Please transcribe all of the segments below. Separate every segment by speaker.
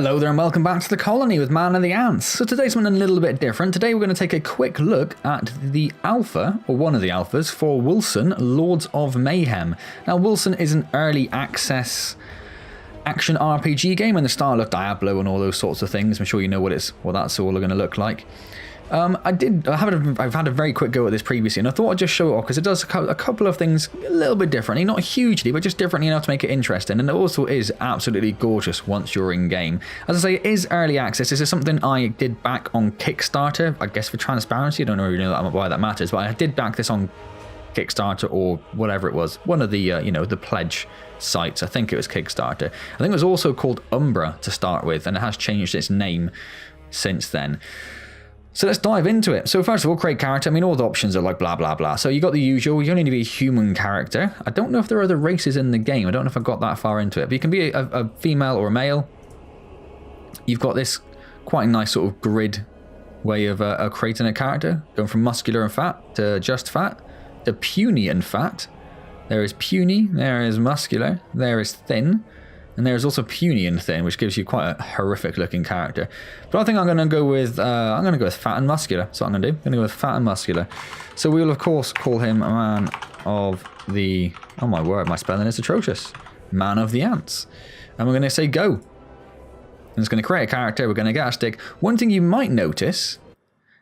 Speaker 1: Hello there and welcome back to the colony with Man and the Ants. So today's something a little bit different. Today we're going to take a quick look at the alpha, or one of the alphas, for Wolcen, Lords of Mayhem. Now Wolcen is an early access action RPG game in the style of Diablo and all those sorts of things. I'm sure you know what that's all going to look like. I've had a very quick go at this previously, and I thought I'd just show it off because it does a couple of things a little bit differently, not hugely, but just differently enough to make it interesting. And it also is absolutely gorgeous once you're in game. As I say, it is early access. This is something I did back on Kickstarter, I guess for transparency. I don't really know why that matters, but I did back this on Kickstarter or whatever it was, one of the the pledge sites. I think it was Kickstarter. I think it was also called Umbra to start with, and it has changed its name since then. So let's dive into it. So first of all, create character. I mean, all the options are like blah, blah, blah. So you got the usual. You only need to be a human character. I don't know if there are other races in the game. I don't know if I got that far into it. But you can be a female or a male. You've got this quite nice sort of grid way of creating a character. Going from muscular and fat to just fat to puny and fat. There is puny. There is muscular. There is thin. And there is also puny and thin, which gives you quite a horrific looking character. But I think I'm going to go with fat and muscular. That's what I'm going to do. I'm going to go with fat and muscular. So we will of course call him a man of the, oh my word, my spelling is atrocious. Man of the Ants. And we're going to say go. And it's going to create a character. We're going to get a stick. One thing you might notice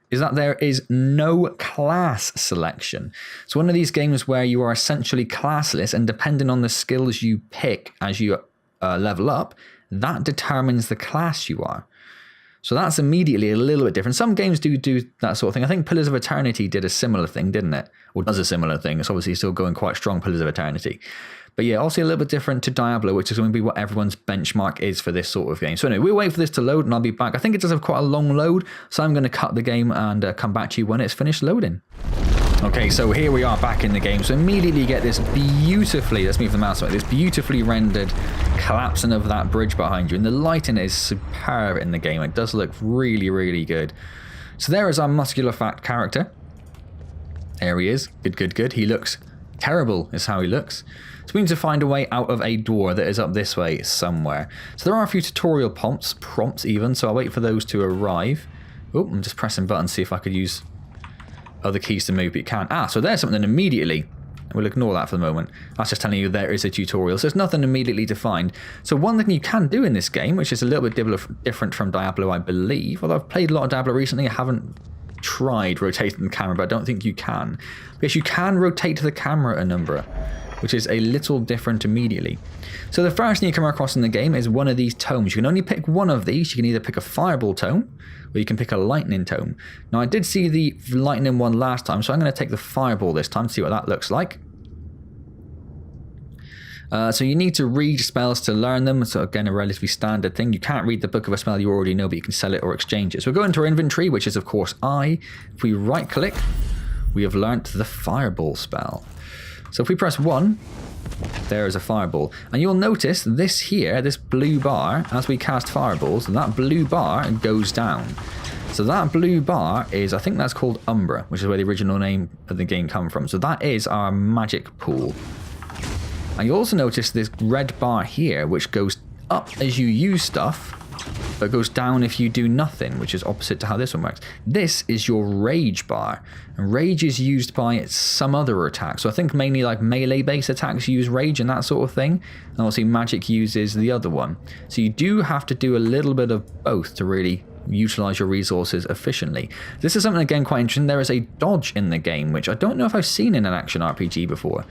Speaker 1: is that there is no class selection. It's one of these games where you are essentially classless, and depending on the skills you pick as you level up, that determines the class you are. So that's immediately a little bit different. Some games do that sort of thing. I think Pillars of Eternity did a similar thing, didn't it? Or does a similar thing. It's obviously still going quite strong, Pillars of Eternity. But yeah, also a little bit different to Diablo, which is going to be what everyone's benchmark is for this sort of game. So anyway, we'll wait for this to load and I'll be back. I think it does have quite a long load, so I'm going to cut the game and come back to you when it's finished loading. Okay, so here we are back in the game. So immediately you get this beautifully, let's move the mouse away, this beautifully rendered collapsing of that bridge behind you. And the lighting is superb in the game. It does look really, really good. So there is our muscular fat character. There he is. Good, good, good. He looks terrible is how he looks. So we need to find a way out of a door that is up this way somewhere. So there are a few tutorial prompts even, so I'll wait for those to arrive. Oh, I'm just pressing buttons, see if I could use other keys to move, but you can't. So there's something immediately. We'll ignore that for the moment. That's just telling you there is a tutorial. So there's nothing immediately defined. So one thing you can do in this game, which is a little bit different from Diablo, I believe. Although I've played a lot of Diablo recently, I haven't tried rotating the camera, but I don't think you can. Because you can rotate the camera a number, which is a little different immediately. So the first thing you come across in the game is one of these tomes. You can only pick one of these. You can either pick a fireball tome, or you can pick a lightning tome. Now I did see the lightning one last time, so I'm going to take the fireball this time to see what that looks like. So you need to read spells to learn them. So again, a relatively standard thing. You can't read the book of a spell you already know, but you can sell it or exchange it. So we go into our inventory, which is of course I. If we right click, we have learnt the fireball spell. So if we press 1, there is a fireball. And you'll notice this here, this blue bar, as we cast fireballs, that blue bar goes down. So that blue bar is, I think that's called Umbra, which is where the original name of the game come from. So that is our magic pool. And you'll also notice this red bar here, which goes up as you use stuff, but goes down if you do nothing, which is opposite to how this one works. This is your rage bar, and rage is used by some other attack. So I think mainly like melee based attacks use rage and that sort of thing, and obviously magic uses the other one. So you do have to do a little bit of both to really utilize your resources efficiently. This is something again quite interesting. There is a dodge in the game, which I don't know if I've seen in an action RPG before.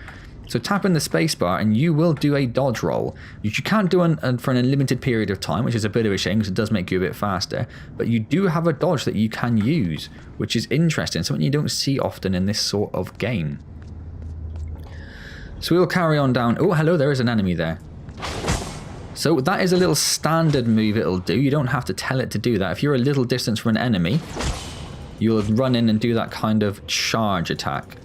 Speaker 1: So tap in the spacebar and you will do a dodge roll, which you can't do for an unlimited period of time, which is a bit of a shame because it does make you a bit faster. But you do have a dodge that you can use, which is interesting, something you don't see often in this sort of game. So we'll carry on down. Oh, hello, there is an enemy there. So that is a little standard move it'll do. You don't have to tell it to do that. If you're a little distance from an enemy, you'll run in and do that kind of charge attack.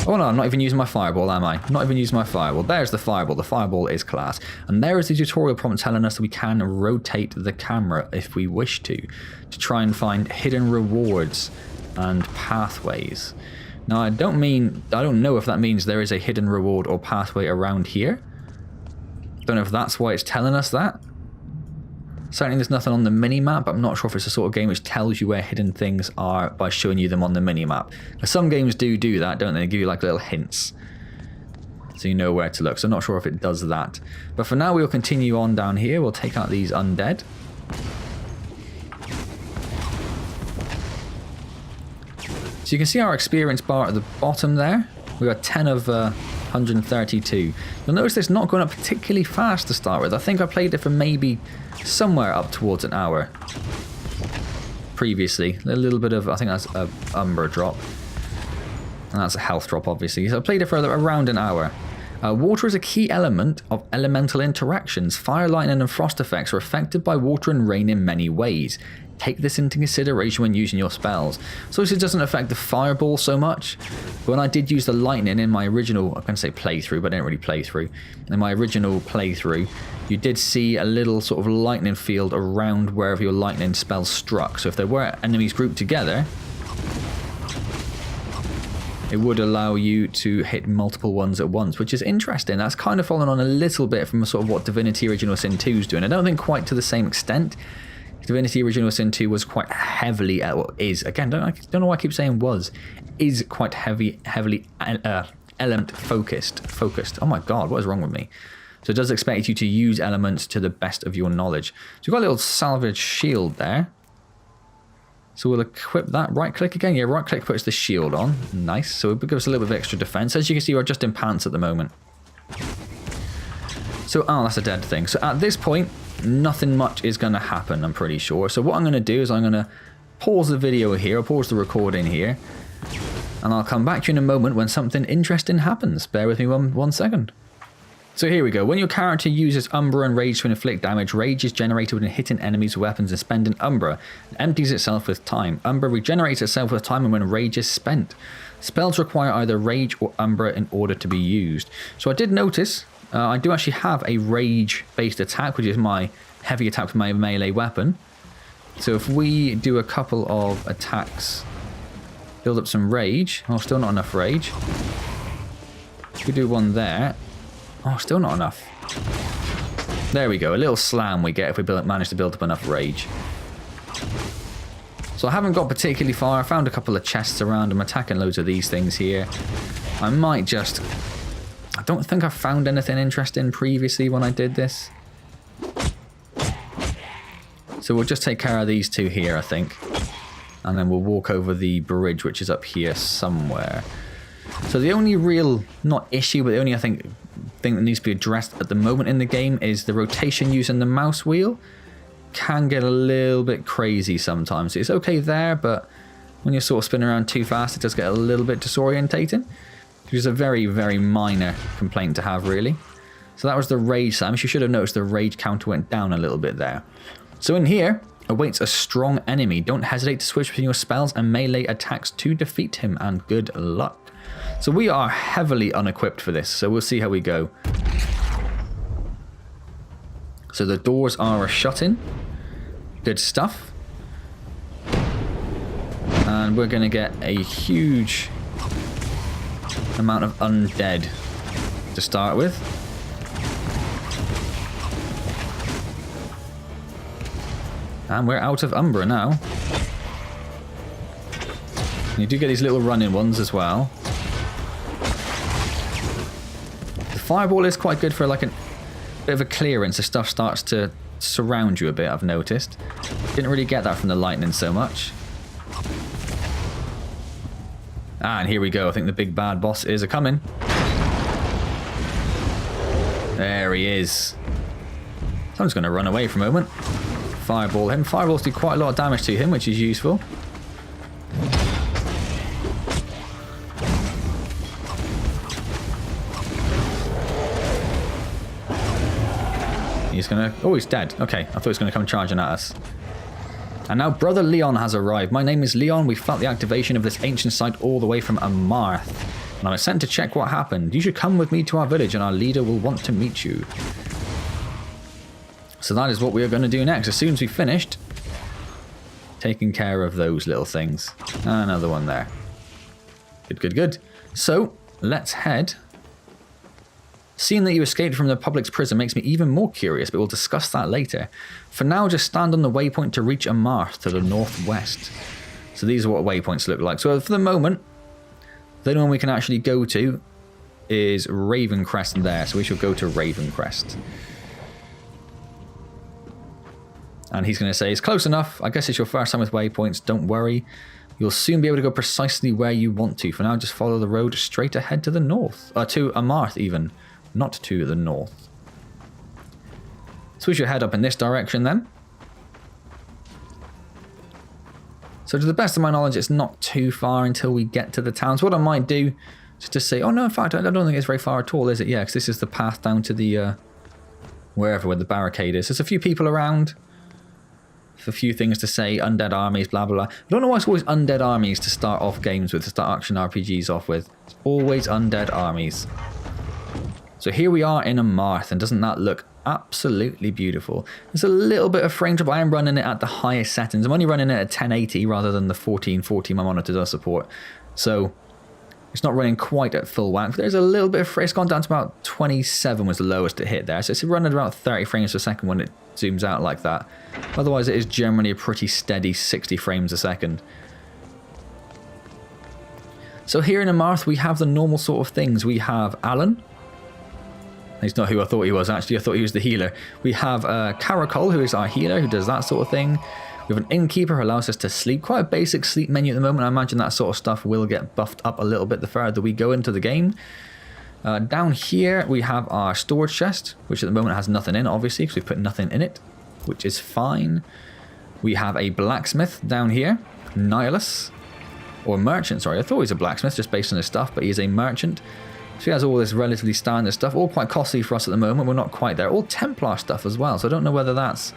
Speaker 1: Oh no, I'm not even using my fireball, am I? Not even using my fireball. There's the fireball. The fireball is class. And there is the tutorial prompt telling us that we can rotate the camera if we wish to try and find hidden rewards and pathways. Now, I don't know if that means there is a hidden reward or pathway around here. Don't know if that's why it's telling us that. Certainly there's nothing on the mini-map. I'm not sure if it's the sort of game which tells you where hidden things are by showing you them on the mini-map. Some games do that, don't they? They give you like little hints, so you know where to look. So I'm not sure if it does that. But for now, we'll continue on down here. We'll take out these undead. So you can see our experience bar at the bottom there. We got 10 of 132. You'll notice it's not going up particularly fast to start with. I think I played it for maybe somewhere up towards an hour previously. A little bit of, I think that's a umber drop. And that's a health drop, obviously. So I played it for around an hour. Water is a key element of elemental interactions. Fire, lightning, and frost effects are affected by water and rain in many ways. Take this into consideration when using your spells. So this doesn't affect the fireball so much. But when I did use the lightning in my original, I can say playthrough, but I didn't really play through. In my original playthrough, you did see a little sort of lightning field around wherever your lightning spell struck. So if there were enemies grouped together, it would allow you to hit multiple ones at once, which is interesting. That's kind of following on a little bit from sort of what Divinity Original Sin 2 is doing. I don't think quite to the same extent. Divinity Original Sin 2 was quite heavily, again, don't know why I keep saying is quite heavily element focused. Oh my god, what is wrong with me? So it does expect you to use elements to the best of your knowledge. So we've got a little salvage shield there. So we'll equip that. Right click again. Yeah, right click puts the shield on. Nice. So it gives us a little bit of extra defense. As you can see, we're just in pants at the moment. So, oh, that's a dead thing. So at this point, nothing much is going to happen, I'm pretty sure. So what I'm going to do is I'm going to pause the video here. I'll pause the recording here. And I'll come back to you in a moment when something interesting happens. Bear with me one second. So here we go. When your character uses Umbra and Rage to inflict damage, Rage is generated when hitting enemies with weapons and spending Umbra. It empties itself with time. Umbra regenerates itself with time and when Rage is spent. Spells require either Rage or Umbra in order to be used. So I did notice, I do actually have a Rage-based attack, which is my heavy attack with my melee weapon. So if we do a couple of attacks, build up some Rage. Oh, still not enough Rage. If we do one there. Oh, still not enough. There we go. A little slam we get if we manage to build up enough Rage. So I haven't got particularly far. I found a couple of chests around. I'm attacking loads of these things here. I might just... I don't think I found anything interesting previously when I did this. So we'll just take care of these two here, I think. And then we'll walk over the bridge, which is up here somewhere. So the only real, not issue, but the only, I think, thing that needs to be addressed at the moment in the game is the rotation using the mouse wheel can get a little bit crazy sometimes. It's okay there, but when you're sort of spinning around too fast, it does get a little bit disorientating, which is a very, very minor complaint to have, really. So that was the Rage Slams. You should have noticed the Rage counter went down a little bit there. So in here awaits a strong enemy. Don't hesitate to switch between your spells and melee attacks to defeat him, and good luck. So we are heavily unequipped for this, so we'll see how we go. So the doors are shutting. Good stuff. And we're going to get a huge amount of undead to start with. And we're out of Umbra now. And you do get these little running ones as well. Fireball is quite good for like a bit of a clearance if stuff starts to surround you a bit, I've noticed. Didn't really get that from the lightning so much. And here we go. I think the big bad boss is a-coming. There he is. Someone's going to run away for a moment. Fireball him. Fireballs do quite a lot of damage to him, which is useful. He's gonna... Oh, he's dead. Okay, I thought he was going to come charging at us. And now Brother Leon has arrived. My name is Leon. We felt the activation of this ancient site all the way from Amarth. And I was sent to check what happened. You should come with me to our village and our leader will want to meet you. So that is what we are going to do next. As soon as we've finished taking care of those little things. Another one there. Good, good, good. So, let's head Seeing that you escaped from the public's prison makes me even more curious, but we'll discuss that later. For now, just stand on the waypoint to reach a marth to the northwest. So these are what waypoints look like. So for the moment, the only one we can actually go to is Ravencrest there. So we shall go to Ravencrest. And he's going to say, it's close enough. I guess it's your first time with waypoints. Don't worry. You'll soon be able to go precisely where you want to. For now, just follow the road straight ahead to the north. To a marth even. Not to the north. So we should head up in this direction then. So to the best of my knowledge, it's not too far until we get to the towns. What I might do is just say, oh no, in fact, I don't think it's very far at all, is it? Yeah, because this is the path down to the, where the barricade is. There's a few people around. A few things to say, undead armies, blah, blah, blah. I don't know why it's always undead armies to start off games with, to start action RPGs off with. It's always undead armies. So here we are in a marth, and doesn't that look absolutely beautiful? There's a little bit of frame drop. I am running it at the highest settings. I'm only running it at 1080 rather than the 1440 my monitor does support. So it's not running quite at full whack. There's a little bit of frame. It's gone down to about 27 was the lowest it hit there. So it's running at about 30 frames per second when it zooms out like that. Otherwise it is generally a pretty steady 60 frames a second. So here in a marth we have the normal sort of things. We have Alan. He's not who I thought he was, actually. I thought he was the healer. We have Caracol, who is our healer, who does that sort of thing. We have an innkeeper who allows us to sleep. Quite a basic sleep menu at the moment. I imagine that sort of stuff will get buffed up a little bit the further we go into the game. Down here, we have our storage chest, which at the moment has nothing in, obviously, because we put nothing in it, which is fine. We have a blacksmith down here, Nihilus, or merchant, sorry. I thought he was a blacksmith, just based on his stuff, but he is a merchant. So he has all this relatively standard stuff, all quite costly for us at the moment. We're not quite there. All Templar stuff as well, so I don't know whether that's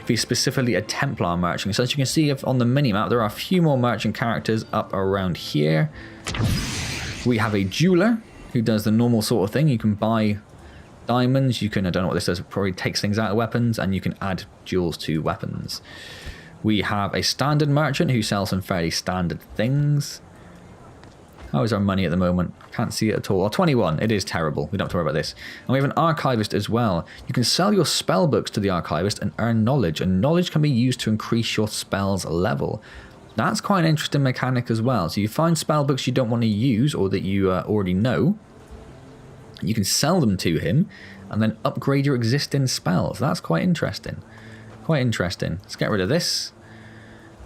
Speaker 1: if he's specifically a Templar merchant. So as you can see on the minimap, there are a few more merchant characters up around here. We have a jeweler who does the normal sort of thing. You can buy diamonds. You can, I don't know what this does, it probably takes things out of weapons, and you can add jewels to weapons. We have a standard merchant who sells some fairly standard things. How is our money at the moment? Can't see it at all. Oh, 21. It is terrible. We don't have to worry about this. And we have an archivist as well. You can sell your spell books to the archivist and earn knowledge. And knowledge can be used to increase your spell's level. That's quite an interesting mechanic as well. So you find spell books you don't want to use or that you already know. You can sell them to him and then upgrade your existing spells. That's quite interesting. Quite interesting. Let's get rid of this.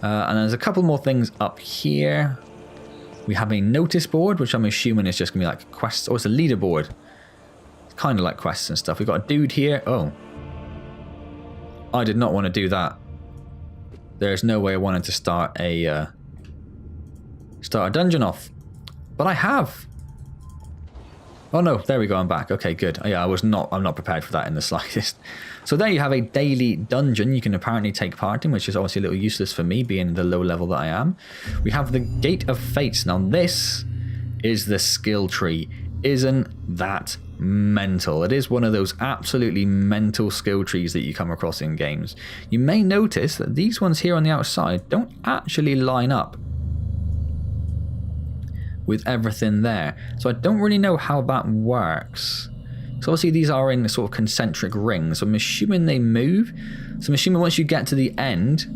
Speaker 1: And there's a couple more things up here. We have a notice board, which I'm assuming is just going to be like quests. Oh, it's a leaderboard. It's kind of like quests and stuff. We've got a dude here. Oh. I did not want to do that. There's no way I wanted to start a dungeon off. But I have. Oh no, there we go, I'm back. Okay, good. Oh, yeah, I'm not prepared for that in the slightest. So there you have a daily dungeon you can apparently take part in, which is obviously a little useless for me, being the low level that I am. We have the Gate of Fates. Now this is the skill tree. Isn't that mental? It is one of those absolutely mental skill trees that you come across in games. You may notice that these ones here on the outside don't actually line up with everything there. So I don't really know how that works. So obviously these are in sort of concentric rings. So I'm assuming they move. So I'm assuming once you get to the end,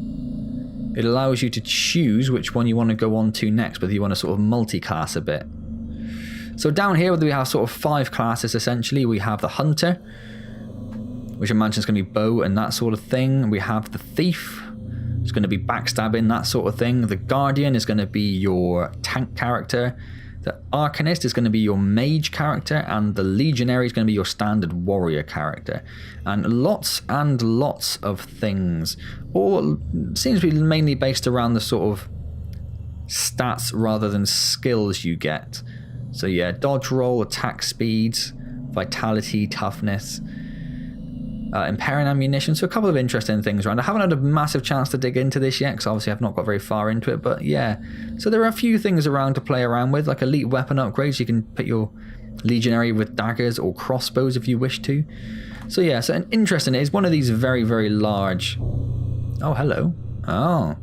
Speaker 1: it allows you to choose which one you want to go on to next, whether you want to sort of multi-class a bit. So down here we have sort of 5 classes essentially. We have the Hunter, which I imagine is going to be bow and that sort of thing. We have the Thief. It's going to be backstabbing, that sort of thing. The Guardian is going to be your tank character. The Arcanist is going to be your mage character. And the Legionary is going to be your standard warrior character. And lots of things. All seems to be mainly based around the sort of stats rather than skills you get. So yeah, dodge roll, attack speeds, vitality, toughness. Impairing ammunition, so a couple of interesting things around. I haven't had a massive chance to dig into this yet because obviously I've not got very far into it, but yeah, so there are a few things around to play around with, like elite weapon upgrades. You can put your legionary with daggers or crossbows if you wish to. So yeah, so an interesting, it is one of these very, very large. Oh, hello. Oh,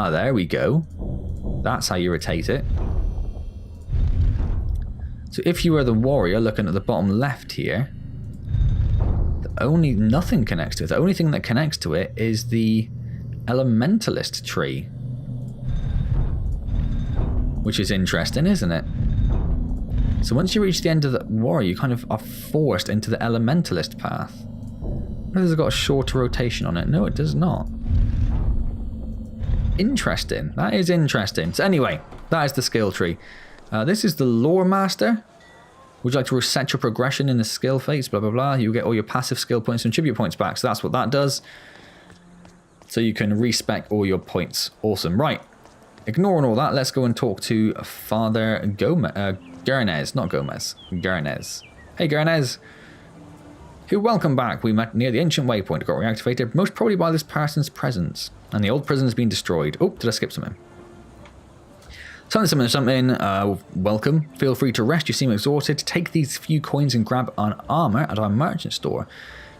Speaker 1: there we go. That's how you rotate it. So if you were the warrior looking at the bottom left here, nothing connects to it. The only thing that connects to it is the elementalist tree. Which is interesting, isn't it? So once you reach the end of the warrior, you kind of are forced into the elementalist path. Has it got a shorter rotation on it? No, it does not. Interesting. That is interesting. So anyway, that is the skill tree. This is the lore master. Would you like to reset your progression in the skill phase? Blah, blah, blah. You get all your passive skill points and tribute points back. So that's what that does. So you can respec all your points. Awesome. Right. Ignoring all that, let's go and talk to Father Gernez. Not Gomez. Gernez. Hey, Gernez. Who, welcome back. We met near the ancient waypoint. Got reactivated, most probably by this person's presence. And the old prison has been destroyed. Oh, did I skip something? Something. Welcome. Feel free to rest. You seem exhausted. Take these few coins and grab an armor at our merchant store.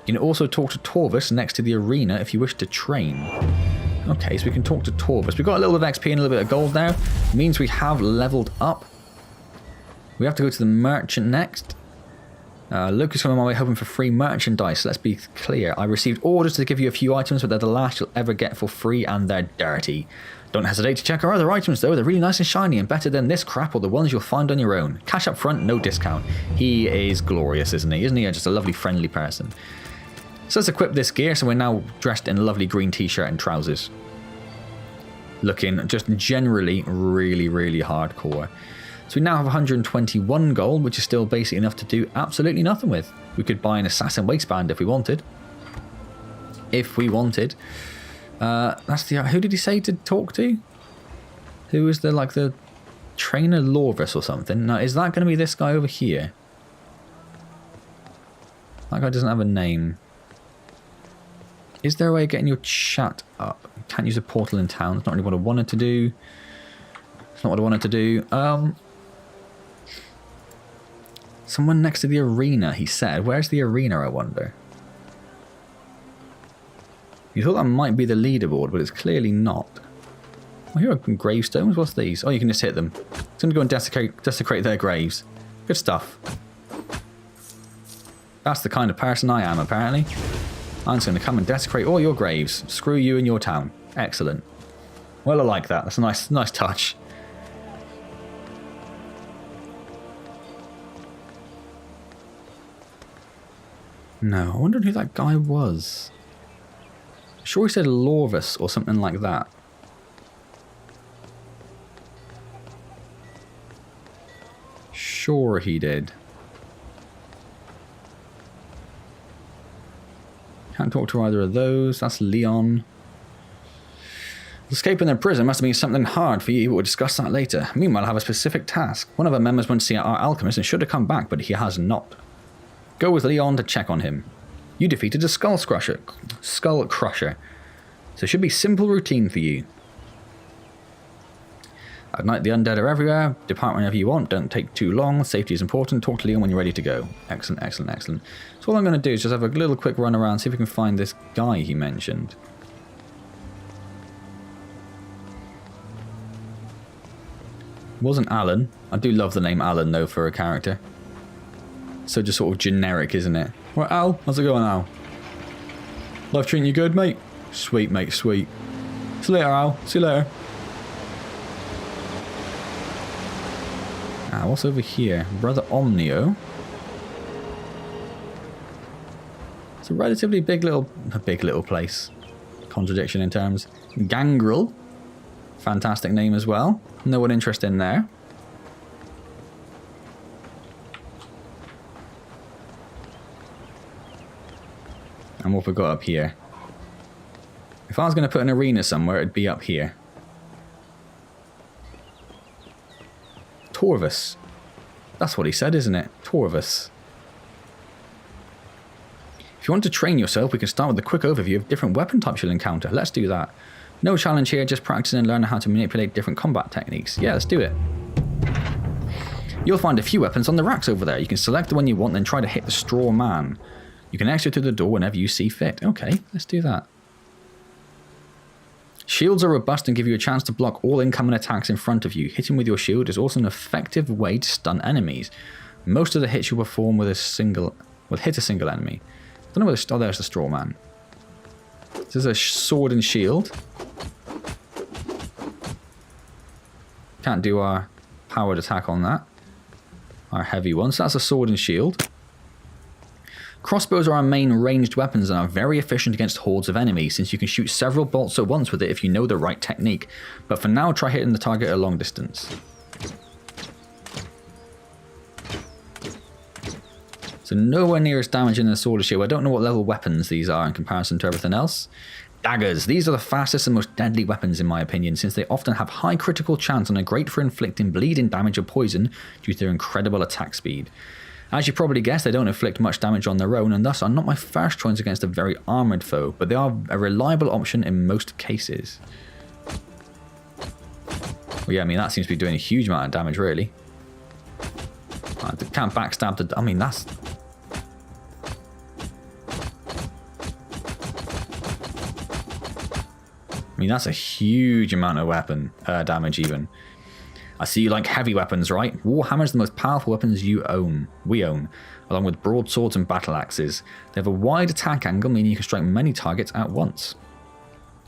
Speaker 1: You can also talk to Torvus next to the arena if you wish to train. Okay, so we can talk to Torvus. We've got a little bit of XP and a little bit of gold now. It means we have leveled up. We have to go to the merchant next. Lucas coming my way hoping for free merchandise. Let's be clear. I received orders to give you a few items, but they're the last you'll ever get for free and they're dirty. Don't hesitate to check our other items though. They're really nice and shiny and better than this crap or the ones you'll find on your own. Cash up front, no discount. He is glorious, isn't he? Isn't he just a lovely, friendly person? So let's equip this gear. So we're now dressed in a lovely green t-shirt and trousers. Looking just generally really, really hardcore. So we now have 121 gold, which is still basic enough to do absolutely nothing with. We could buy an assassin waistband if we wanted. That's the... Who did he say to talk to? Who is the trainer Lorvis or something? Now, is that going to be this guy over here? That guy doesn't have a name. Is there a way of getting your chat up? You can't use a portal in town. It's not really what I wanted to do. It's not what I wanted to do. Someone next to the arena, he said. Where's the arena, I wonder? You thought that might be the leaderboard, but it's clearly not. Oh, here are gravestones. What's these? Oh, you can just hit them. It's going to go and desecrate their graves. Good stuff. That's the kind of person I am, apparently. I'm just going to come and desecrate all your graves. Screw you and your town. Excellent. Well, I like that. That's a nice touch. No, I wondered who that guy was. Sure he said Lorvis or something like that. Sure he did. Can't talk to either of those. That's Leon. Escaping their prison must have been something hard for you, but we'll discuss that later. Meanwhile, I have a specific task. One of our members went to see our alchemist and should have come back, but he has not. Go with Leon to check on him. You defeated a skull crusher. So it should be simple routine for you. At night, the undead are everywhere. Depart whenever you want. Don't take too long. Safety is important. Talk to Leon when you're ready to go. Excellent, excellent, excellent. So all I'm going to do is just have a little quick run around, see if we can find this guy he mentioned. It wasn't Alan. I do love the name Alan, though, for a character. So just sort of generic, isn't it? Right, Al, how's it going, Al? Life treating you good, mate? Sweet, mate, sweet. See you later, Al. See you later. Ah, what's over here? Brother Omnio. It's a relatively big little place. Contradiction in terms. Gangrel. Fantastic name as well. No one interested in there. And what have we got up here? If I was going to put an arena somewhere, it'd be up here. Torvus. That's what he said, isn't it? Torvus. If you want to train yourself, we can start with a quick overview of different weapon types you'll encounter. Let's do that. No challenge here, just practicing and learning how to manipulate different combat techniques. Yeah, let's do it. You'll find a few weapons on the racks over there. You can select the one you want, then try to hit the straw man. You can exit through the door whenever you see fit. Okay, let's do that. Shields are robust and give you a chance to block all incoming attacks in front of you. Hitting with your shield is also an effective way to stun enemies. Most of the hits you perform will hit a single enemy. I don't know where oh, there's the straw man. This is a sword and shield. Can't do our powered attack on that. Our heavy one. So that's a sword and shield. Crossbows are our main ranged weapons and are very efficient against hordes of enemies, since you can shoot several bolts at once with it if you know the right technique. But for now, try hitting the target at a long distance. So nowhere near as damaging as a sword or shield. I don't know what level weapons these are in comparison to everything else. Daggers. These are the fastest and most deadly weapons in my opinion, since they often have high critical chance and are great for inflicting bleeding damage or poison due to their incredible attack speed. As you probably guessed, they don't inflict much damage on their own and thus are not my first choice against a very armoured foe, but they are a reliable option in most cases. Well, yeah, I mean that seems to be doing a huge amount of damage really. Can't backstab the... I mean that's... that's a huge amount of weapon damage even. I see you like heavy weapons, right? Warhammer's the most powerful weapons we own, along with broadswords and battle axes. They have a wide attack angle, meaning you can strike many targets at once.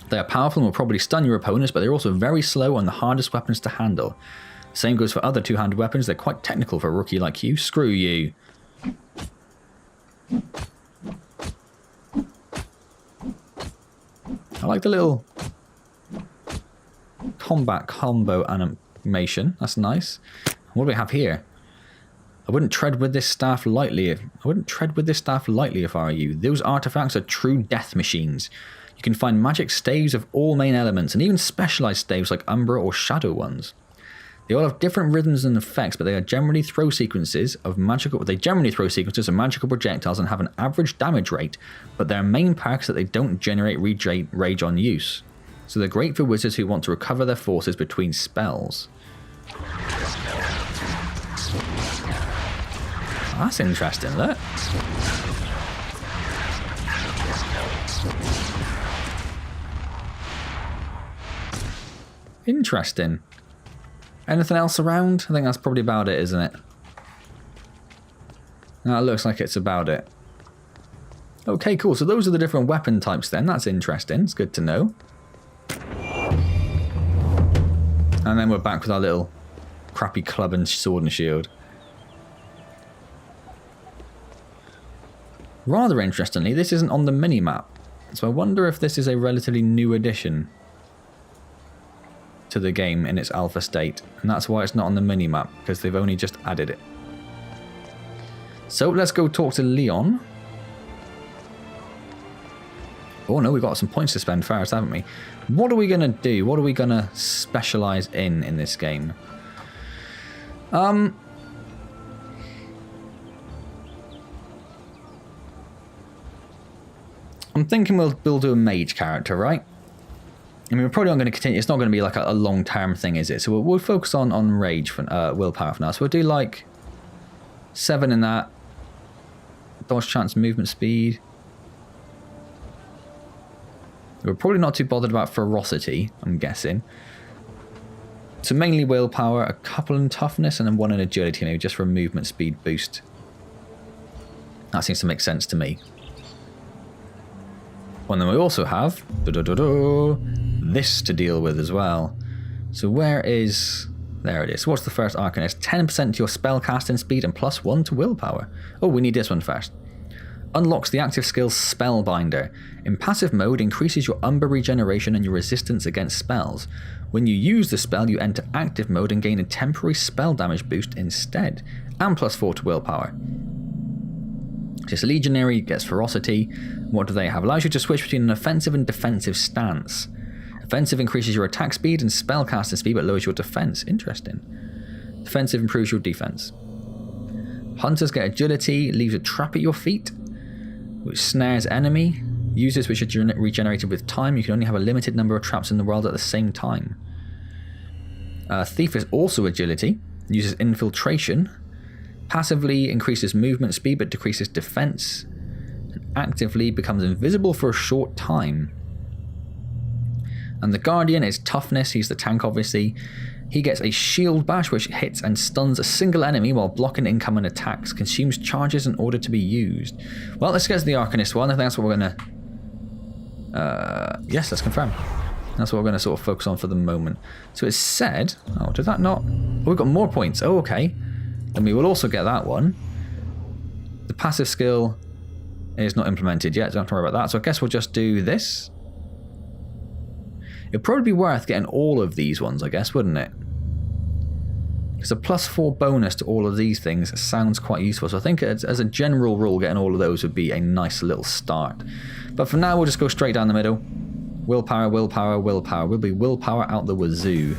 Speaker 1: They are powerful and will probably stun your opponents, but they're also very slow and the hardest weapons to handle. The same goes for other two-handed weapons. They're quite technical for a rookie like you. Screw you. I like the little combat combo animation. That's nice. What do we have here? I wouldn't tread with this staff lightly if I were you. Those artifacts are true death machines. You can find magic staves of all main elements and even specialized staves like Umbra or Shadow ones. They all have different rhythms and effects, but they generally throw sequences of magical projectiles and have an average damage rate, but their main perk is that they don't generate rage on use. So they're great for wizards who want to recover their forces between spells. That's interesting, look. Interesting. Anything else around? I think that's probably about it, isn't it? That looks like it's about it. Okay, cool. So those are the different weapon types then. That's interesting. It's good to know. And then we're back with our little crappy club and sword and shield. Rather interestingly, this isn't on the mini-map. So I wonder if this is a relatively new addition to the game in its alpha state. And that's why it's not on the mini-map, because they've only just added it. So let's go talk to Leon. Oh no, we've got some points to spend first, haven't we? What are we going to do? What are we going to specialise in this game? I'm thinking we'll do a mage character, right? I mean, we're probably not going to continue. It's not going to be like a long-term thing, is it? So we'll focus on rage for willpower for now. So we'll do like 7 in that. Dodge chance, movement speed. We're probably not too bothered about ferocity, I'm guessing. So mainly willpower, a couple in toughness, and then 1 in agility, maybe just for a movement speed boost. That seems to make sense to me. And then we also have this to deal with as well. So where is... There it is. So what's the first arcane? It's 10% to your spell casting speed and +1 to willpower. Oh, we need this one first. Unlocks the active skill Spellbinder. In passive mode, increases your Umber regeneration and your resistance against spells. When you use the spell, you enter active mode and gain a temporary spell damage boost instead, and +4 to willpower. Just Legionary gets Ferocity. What do they have? Allows you to switch between an offensive and defensive stance. Offensive increases your attack speed and spellcasting speed, but lowers your defense. Interesting. Defensive improves your defense. Hunters get Agility, leaves a trap at your feet, which snares enemy. Users which are regenerated with time. You can only have a limited number of traps in the world at the same time. Thief is also Agility. Uses Infiltration. Passively increases movement speed but decreases defense. And actively becomes invisible for a short time. And the Guardian is toughness. He's the tank, obviously. He gets a shield bash, which hits and stuns a single enemy while blocking incoming attacks. Consumes charges in order to be used. Well, let's get to the Arcanist one. I think that's what we're going to... yes, let's confirm. That's what we're going to sort of focus on for the moment. So it said... Oh, did that not... Oh, we've got more points. Oh, okay. Then we will also get that one. The passive skill is not implemented yet. Don't have to worry about that. So I guess we'll just do this. It'd probably be worth getting all of these ones, I guess, wouldn't it? Because a +4 bonus to all of these things sounds quite useful. So I think as a general rule, getting all of those would be a nice little start. But for now, we'll just go straight down the middle. Willpower, willpower, willpower. We'll be willpower out the wazoo.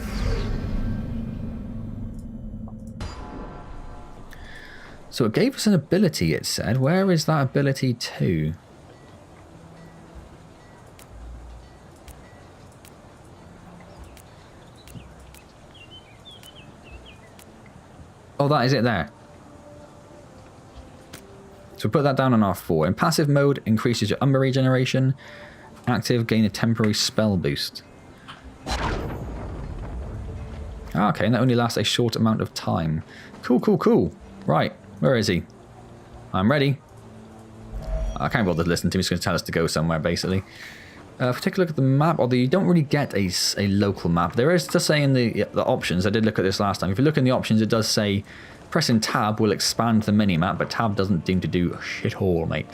Speaker 1: So it gave us an ability, it said. Where is that ability to? Oh, that is it there. So put that down on R4. In passive mode, increases your Umber regeneration. Active, gain a temporary spell boost. Okay, and that only lasts a short amount of time. Cool, cool, cool. Right, where is he? I'm ready. I can't bother to listen to him. He's going to tell us to go somewhere, basically. If we take a look at the map, although you don't really get a local map. There is to say in the options, I did look at this last time. If you look in the options, it does say pressing tab will expand the mini-map, but tab doesn't seem to do shit all, mate.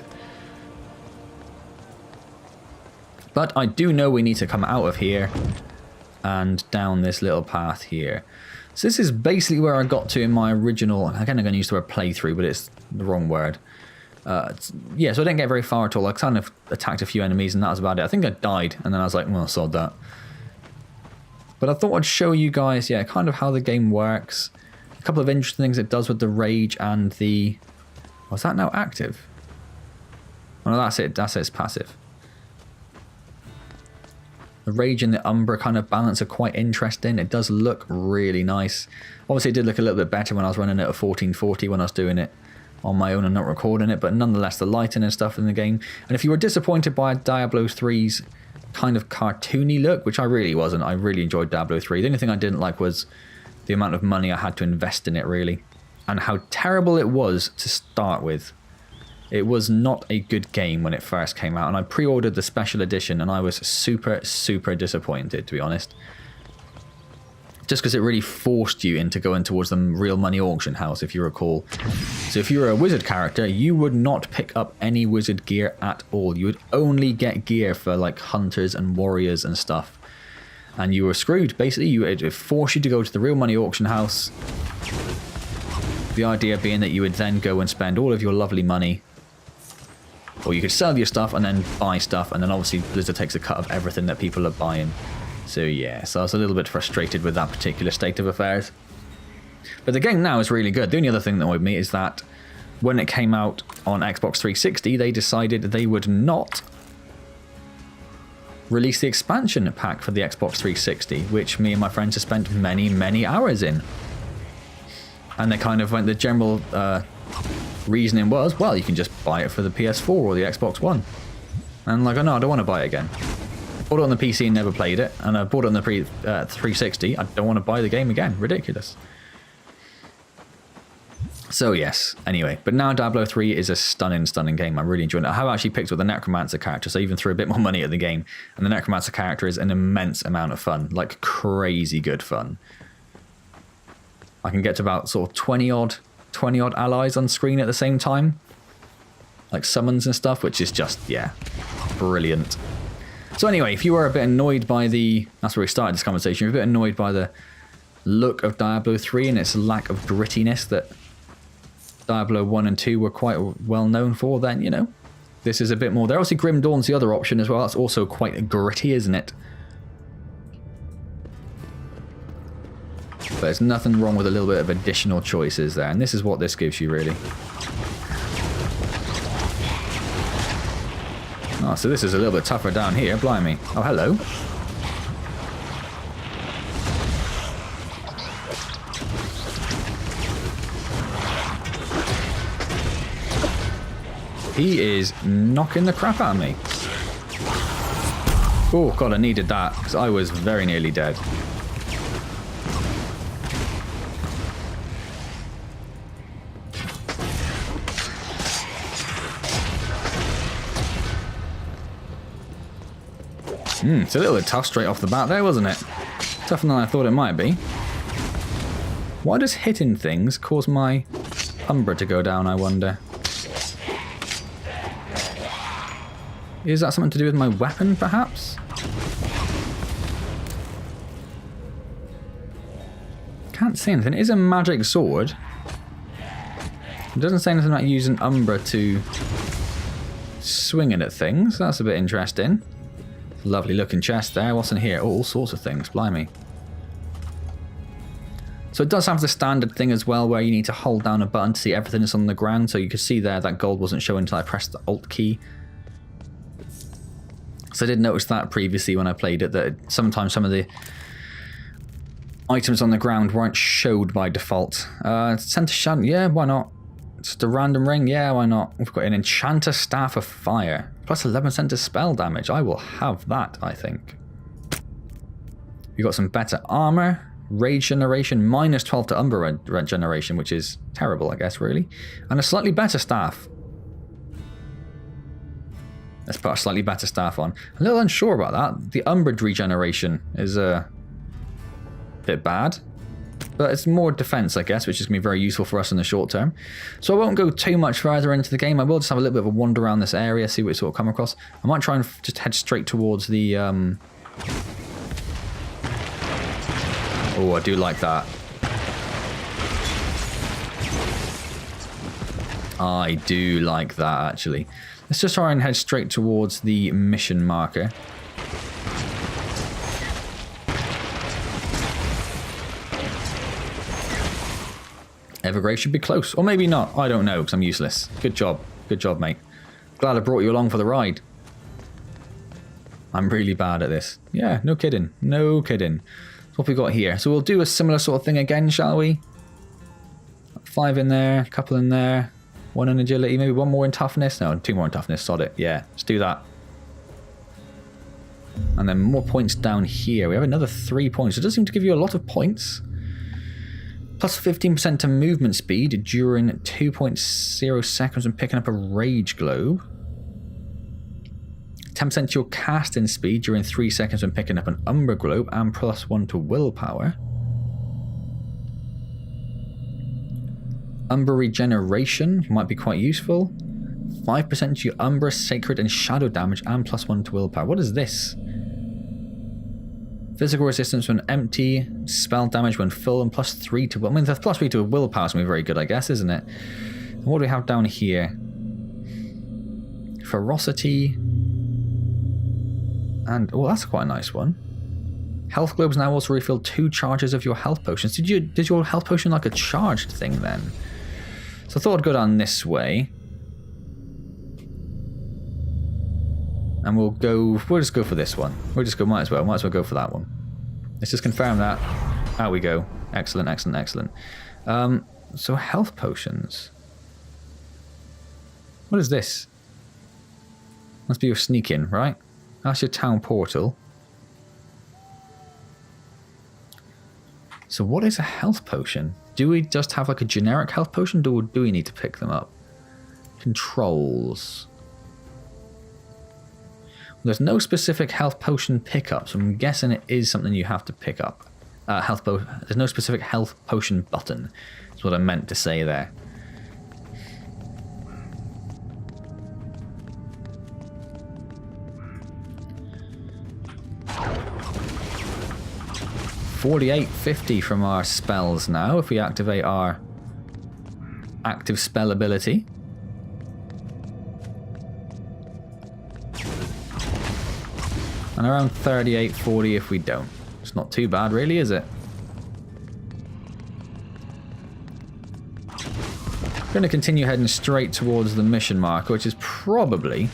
Speaker 1: But I do know we need to come out of here and down this little path here. So this is basically where I got to in my original, again I'm going to use the word playthrough, but it's the wrong word. Yeah, so I didn't get very far at all. I kind of attacked a few enemies and that was about it. I think I died and then I was like, well, sod that. But I thought I'd show you guys, yeah, kind of how the game works. A couple of interesting things it does with the rage and the... Was that now active? Oh no, that's it. That's it. It's passive. The rage and the Umbra kind of balance are quite interesting. It does look really nice. Obviously it did look a little bit better when I was running it at 1440 when I was doing it on my own and not recording it, but nonetheless the lighting and stuff in the game. And if you were disappointed by Diablo 3's kind of cartoony look, which I really wasn't, I really enjoyed Diablo 3. The only thing I didn't like was the amount of money I had to invest in it, really, and how terrible it was to start with. It was not a good game when it first came out, and I pre-ordered the special edition and I was super, super disappointed, to be honest. Just because it really forced you into going towards the real money auction house, if you recall. So if you were a wizard character, you would not pick up any wizard gear at all. You would only get gear for like hunters and warriors and stuff. And you were screwed. Basically, it would force you to go to the real money auction house. The idea being that you would then go and spend all of your lovely money. Or you could sell your stuff and then buy stuff. And then obviously Blizzard takes a cut of everything that people are buying. So yeah, so I was a little bit frustrated with that particular state of affairs. But the game now is really good. The only other thing that annoyed me is that when it came out on Xbox 360, they decided they would not release the expansion pack for the Xbox 360, which me and my friends have spent many, many hours in. And they kind of went, the general reasoning was, well, you can just buy it for the PS4 or the Xbox One. And I'm like, oh no, I don't want to buy it again. Bought it on the PC and never played it, and I bought it on the 360. I don't want to buy the game again. Ridiculous. So yes, anyway, but now Diablo 3 is a stunning, stunning game. I'm really enjoying it. I have actually picked up the Necromancer character, so I even threw a bit more money at the game, and the Necromancer character is an immense amount of fun, like crazy good fun. I can get to about sort of 20 odd allies on screen at the same time, like summons and stuff, which is just, yeah, brilliant. So anyway, if you were a bit annoyed by the... That's where we started this conversation. You're a bit annoyed by the look of Diablo 3 and its lack of grittiness that Diablo 1 and 2 were quite well known for, then, you know, this is a bit more there. Obviously, Grim Dawn's the other option as well. That's also quite gritty, isn't it? But there's nothing wrong with a little bit of additional choices there. And this is what this gives you, really. Oh, so this is a little bit tougher down here, blimey. Oh, hello. He is knocking the crap out of me. Oh, God, I needed that, because I was very nearly dead. It's a little bit tough straight off the bat there, wasn't it? Tougher than I thought it might be. Why does hitting things cause my Umbra to go down, I wonder? Is that something to do with my weapon, perhaps? Can't see anything. It is a magic sword. It doesn't say anything about using Umbra to swing it at things. That's a bit interesting. Lovely looking chest there. What's in here? Oh, all sorts of things. Blimey. So it does have the standard thing as well, where you need to hold down a button to see everything that's on the ground. So you can see there that gold wasn't showing until I pressed the Alt key. So I did notice that previously when I played it, that sometimes some of the items on the ground weren't showed by default. Center Shadow, yeah, why not? Just a random ring, yeah, why not? We've got an Enchanter Staff of Fire, plus 11% to spell damage. I will have that, I think. We've got some better armor, rage generation, minus 12 to Umbra generation, which is terrible, I guess, really. And a slightly better staff. Let's put a slightly better staff on. A little unsure about that. The Umbra regeneration is a bit bad. But it's more defense, I guess, which is going to be very useful for us in the short term. So I won't go too much further into the game. I will just have a little bit of a wander around this area, see what we sort of come across. I might try and just head straight towards the... Oh, I do like that. I do like that, actually. Let's just try and head straight towards the mission marker. Evergrey should be close. Or maybe not. I don't know, because I'm useless. Good job. Good job, mate. Glad I brought you along for the ride. I'm really bad at this. Yeah, no kidding. No kidding. So what have we got here? So we'll do a similar sort of thing again, shall we? 5 in there, a couple in there. 1 in agility, maybe 1 more in toughness. No, 2 more in toughness. Sod it. Yeah, let's do that. And then more points down here. We have another 3 points. It does seem to give you a lot of points. Plus 15% to movement speed during 2.0 seconds when picking up a rage globe. 10% to your casting speed during 3 seconds when picking up an Umbra globe, and plus 1 to willpower. Umbra regeneration might be quite useful. 5% to your Umbra, sacred, and shadow damage, and plus 1 to willpower. What is this? Physical resistance when empty, spell damage when full, and plus 3 to... I mean, the plus 3 to willpower is going to be very good, I guess, isn't it? And what do we have down here? Ferocity. And... oh, that's quite a nice one. Health globes now also refill 2 charges of your health potions. Did your health potion like a charged thing then? So I thought I'd go down this way. And we'll just go for this one. Might as well go for that one. Let's just confirm that. Out we go. Excellent, excellent, excellent. So health potions. What is this? Must be your sneak in, right? That's your town portal. So what is a health potion? Do we just have like a generic health potion, or do we need to pick them up? Controls. There's no specific health potion pickup, so I'm guessing it is something you have to pick up. There's no specific health potion button. That's what I meant to say there. $48.50 from our spells now, if we activate our active spell ability. And around 38.40 if we don't. It's not too bad really, is it? We're going to continue heading straight towards the mission marker, which is probably,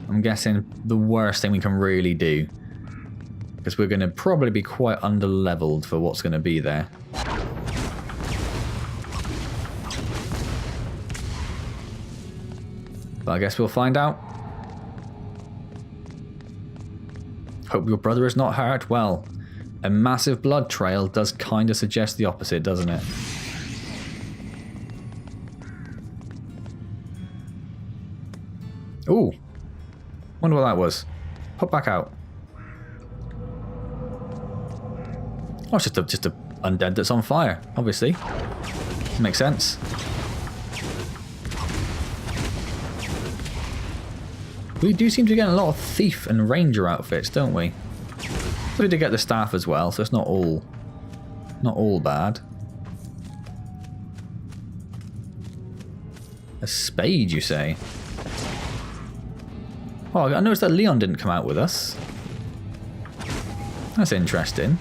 Speaker 1: I'm guessing, the worst thing we can really do. Because we're going to probably be quite under-leveled for what's going to be there. But I guess we'll find out. Hope your brother is not hurt. Well, a massive blood trail does kind of suggest the opposite, doesn't it? Ooh. Wonder what that was. Pop back out. Oh, it's just a undead that's on fire, obviously. Makes sense. We do seem to get a lot of thief and ranger outfits, don't we? We did get the staff as well, so it's not all bad. A spade, you say? Oh, I noticed that Leon didn't come out with us. That's interesting.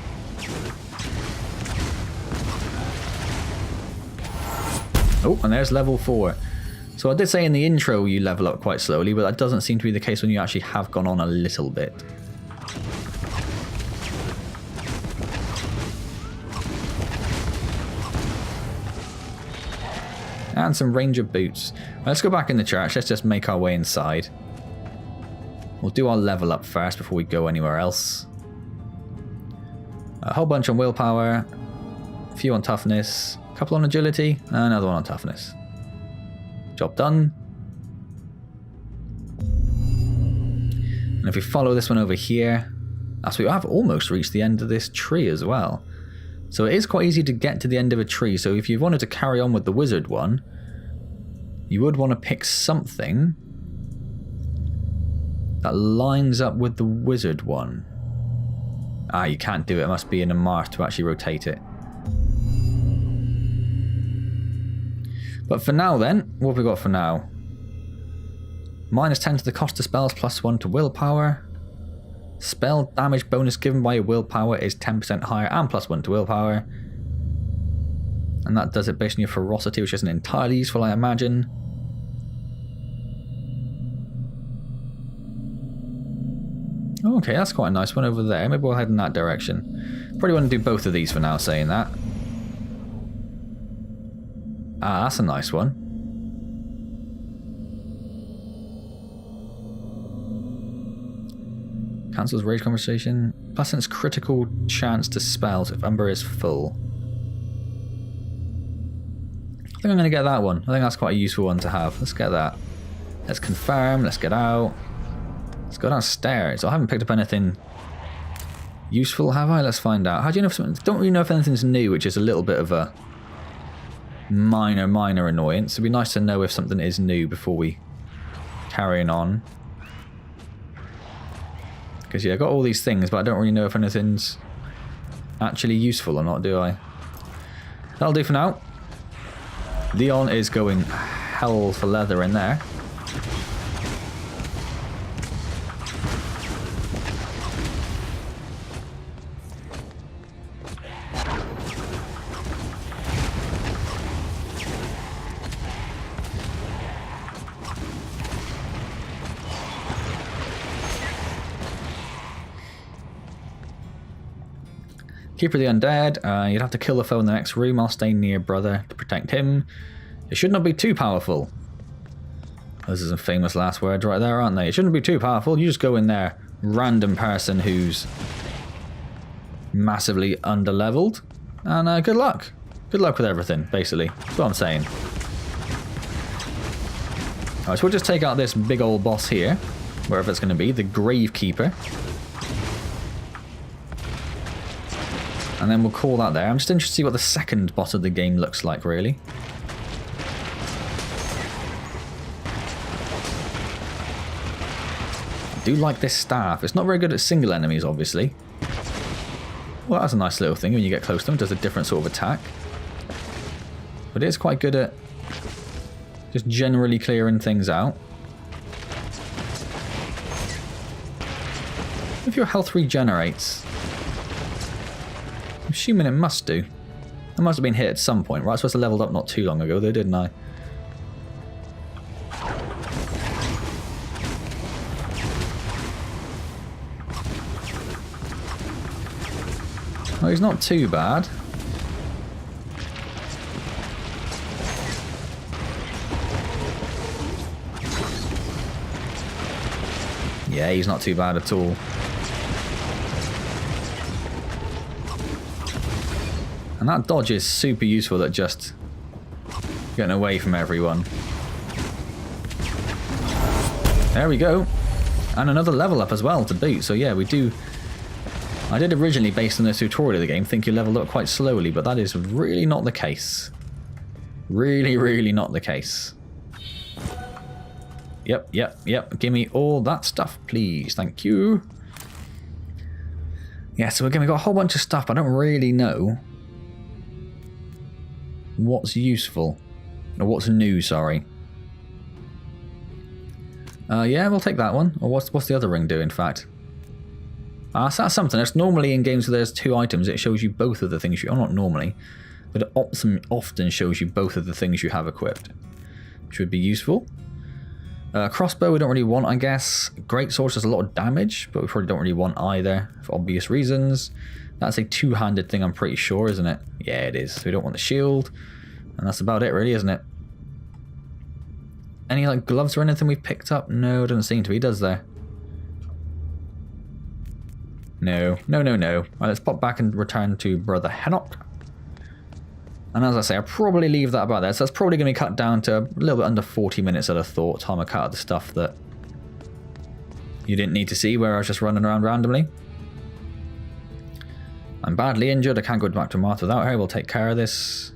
Speaker 1: Oh, and there's level 4. So I did say in the intro you level up quite slowly, but that doesn't seem to be the case when you actually have gone on a little bit. And some ranger boots. Well, let's go back in the church. Let's just make our way inside. We'll do our level up first before we go anywhere else. A whole bunch on willpower, a few on toughness, a couple on agility, and another one on toughness. Job done. And if we follow this one over here, we have almost reached the end of this tree as well. So it is quite easy to get to the end of a tree. So if you wanted to carry on with the wizard one, you would want to pick something that lines up with the wizard one. Ah, you can't do it. It must be in a marsh to actually rotate it. But for now then, what have we got for now? -10 to the cost of spells, +1 to willpower. Spell damage bonus given by your willpower is 10% higher and +1 to willpower. And that does it based on your ferocity, which isn't entirely useful, I imagine. Okay, that's quite a nice one over there. Maybe we'll head in that direction. Probably want to do both of these for now, saying that. Ah, that's a nice one. Cancels rage conversation. Plus its critical chance to spells if Umber is full. I think I'm going to get that one. I think that's quite a useful one to have. Let's get that. Let's confirm. Let's get out. Let's go downstairs. I haven't picked up anything useful, have I? Let's find out. How do you know if something... Don't really know if anything's new, which is a little bit of a minor annoyance. It'd be nice to know if something is new before we carry on. Because, yeah, I've got all these things, but I don't really know if anything's actually useful or not, do I? That'll do for now. Leon is going hell for leather in there. Keeper of the Undead, you'd have to kill the foe in the next room. I'll stay near brother to protect him. It should not be too powerful. Those are some famous last words right there, aren't they? It shouldn't be too powerful. You just go in there, random person who's massively underleveled, and good luck. Good luck with everything, basically. That's what I'm saying. Alright, so we'll just take out this big old boss here, wherever it's going to be, the Gravekeeper. And then we'll call that there. I'm just interested to see what the second boss of the game looks like, really. I do like this staff. It's not very good at single enemies, obviously. Well, that's a nice little thing when you get close to them. It does a different sort of attack. But it is quite good at just generally clearing things out. If your health regenerates... I'm assuming it must do. I must have been hit at some point, right? I suppose I leveled up not too long ago though, didn't I? Oh, he's not too bad. Yeah, he's not too bad at all. And that dodge is super useful at just getting away from everyone. There we go. And another level up as well to boot. So yeah, we do... I did originally, based on the tutorial of the game, think you level up quite slowly, but that is really not the case. Really, really not the case. Yep. Give me all that stuff, please. Thank you. Yeah, so again, we've got a whole bunch of stuff, but I don't really know what's useful. Or what's new, sorry. Yeah, we'll take that one. Or what's the other ring do, in fact? So that's something. That's normally in games where there's 2 items, it shows you both of the things you... Oh, not normally. But it often shows you both of the things you have equipped. Which would be useful. Crossbow we don't really want, I guess. Greatsword does a lot of damage, but we probably don't really want either, for obvious reasons. That's a 2-handed thing, I'm pretty sure, isn't it? Yeah, it is. So we don't want the shield. And that's about it, really, isn't it? Any like gloves or anything we've picked up? No, it doesn't seem to be, does there? No. Alright, let's pop back and return to Brother Hennock. And as I say, I'll probably leave that about there. So that's probably going to be cut down to a little bit under 40 minutes at a thought. Time I cut out the stuff that you didn't need to see, where I was just running around randomly. I'm badly injured. I can't go back to Martha without her. We'll take care of this.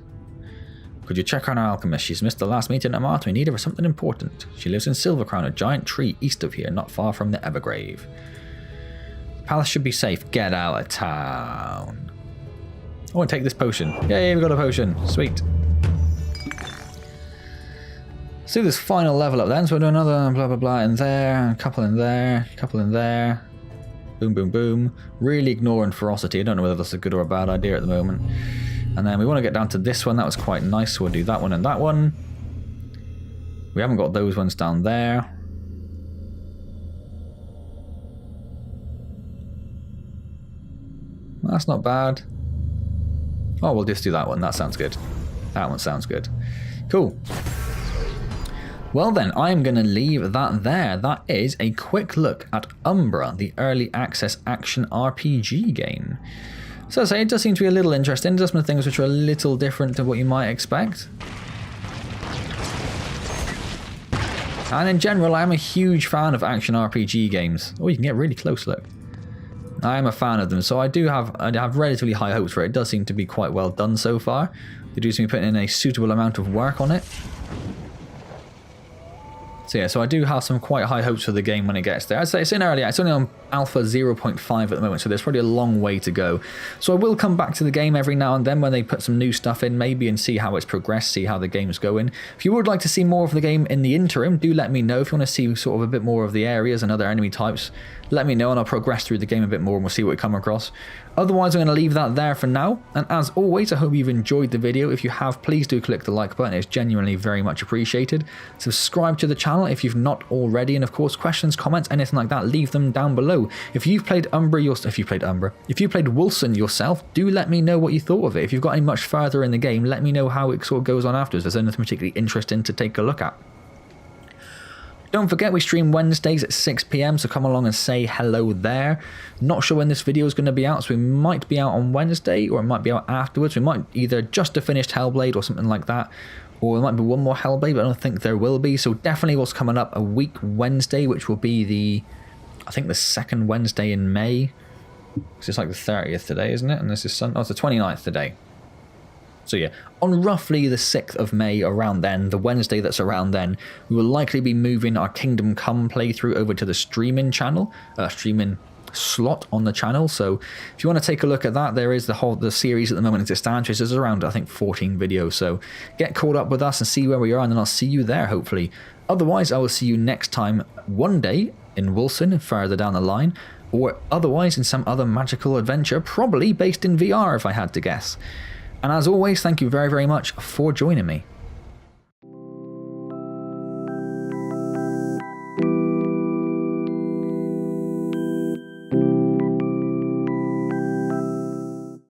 Speaker 1: Could you check on our alchemist? She's missed the last meeting at Martha. We need her for something important. She lives in Silvercrown, a giant tree east of here, not far from the Evergrave. The palace should be safe. Get out of town. I want to take this potion. Yay, we got a potion. Sweet. Let's do this final level up then. So we'll do another blah blah blah in there, a couple in there, a couple in there. Boom, boom, boom. Really ignoring ferocity. I don't know whether that's a good or a bad idea at the moment. And then we want to get down to this one. That was quite nice. So we'll do that one and that one. We haven't got those ones down there. That's not bad. Oh, we'll just do that one. That sounds good. That one sounds good. Cool. Well then, I'm going to leave that there. That is a quick look at Umbra, the early access action RPG game. So I say, it does seem to be a little interesting. Just some things which are a little different to what you might expect. And in general, I am a huge fan of action RPG games. Oh, you can get really close, look. I am a fan of them, so I have relatively high hopes for it. It does seem to be quite well done so far. They do seem to be putting in a suitable amount of work on it. So yeah, so I do have some quite high hopes for the game when it gets there. I'd say it's in early, it's only on Alpha 0.5 at the moment, so there's probably a long way to go. So I will come back to the game every now and then when they put some new stuff in, maybe, and see how it's progressed, see how the game's going. If you would like to see more of the game in the interim, do let me know. If you want to see sort of a bit more of the areas and other enemy types, let me know and I'll progress through the game a bit more and we'll see what we come across. Otherwise, I'm going to leave that there for now. And as always, I hope you've enjoyed the video. If you have, please do click the like button. It's genuinely very much appreciated. Subscribe to the channel if you've not already. And of course, questions, comments, anything like that, leave them down below. If you've played if you played Wolcen yourself, do let me know what you thought of it. If you've got any much further in the game, let me know how it sort of goes on afterwards. If there's anything particularly interesting to take a look at. Don't forget, we stream Wednesdays at 6 PM, so come along and say hello there. Not sure when this video is going to be out, so we might be out on Wednesday, or it might be out afterwards. We might either just have finished Hellblade or something like that, or there might be one more Hellblade, but I don't think there will be. So definitely what's coming up a week Wednesday, which will be I think the second Wednesday in May. Because it's like the 30th today, isn't it? And this is Sunday. Oh, it's the 29th today. So yeah, on roughly the 6th of May, around then, the Wednesday that's around then, we will likely be moving our Kingdom Come playthrough over to the streaming channel, streaming slot on the channel. So if you want to take a look at that, there is the series at the moment as it stands, which is around, I think, 14 videos. So get caught up with us and see where we are, and then I'll see you there, hopefully. Otherwise, I will see you next time, one day in Wolcen, further down the line, or otherwise in some other magical adventure, probably based in VR if I had to guess. And as always, thank you very, very much for joining me.